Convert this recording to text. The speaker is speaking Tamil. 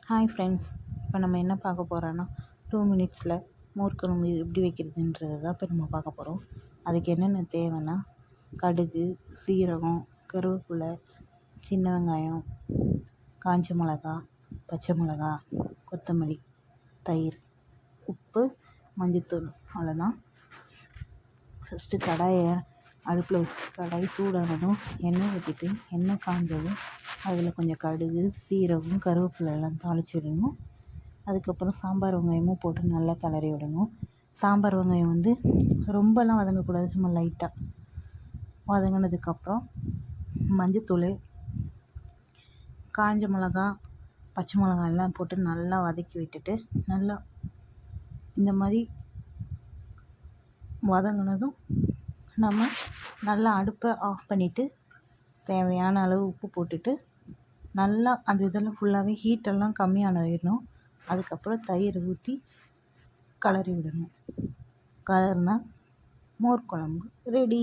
ஹாய் ஃப்ரெண்ட்ஸ், இப்போ நம்ம என்ன பார்க்க போகிறோன்னா 2 மினிட்ஸில் மோர் குழம்பு எப்படி வைக்கிறதுன்றது தான் இப்போ நம்ம பார்க்க போகிறோம். அதுக்கு என்னென்ன தேவைன்னா கடுகு, சீரகம், கருவேப்பிலை, சின்ன வெங்காயம், காஞ்ச மிளகா, பச்சை மிளகா, கொத்தமல்லி, தயிர், உப்பு, மஞ்சத்தூள், அவ்வளோதான். ஃபஸ்ட்டு கடாயை அடுப்பில் வச்சுட்டு கடாய் சூடானதும் எண்ணெய் ஊற்றிட்டு எண்ணெய் காஞ்சதும் அதில் கொஞ்சம் கடுகு, சீரகம், கருவேப்பிலை எல்லாம் தாளித்து விடணும். அதுக்கப்புறம் சாம்பார் வெங்காயமும் போட்டு நல்லா கிளறி விடணும். சாம்பார் வெங்காயம் வந்து ரொம்பலாம் வதங்கக்கூடாது, சும்மா லைட்டாக வதங்கினதுக்கப்புறம் மஞ்சத்தூள், காஞ்ச மிளகா, பச்சை மிளகா எல்லாம் போட்டு நல்லா வதக்கி விட்டுட்டு நல்லா இந்த மாதிரி வதங்கினதும் நம்ம நல்லா அடுப்பை ஆஃப் பண்ணிவிட்டு தேவையான அளவு உப்பு போட்டுட்டு நல்லா அந்த இதெல்லாம் ஃபுல்லாகவே ஹீட்டெல்லாம் கம்மியாகிடணும். அதுக்கப்புறம் தயிர் ஊற்றி கிளறி விடணும். கிளறுனா மோர் குழம்பு ரெடி.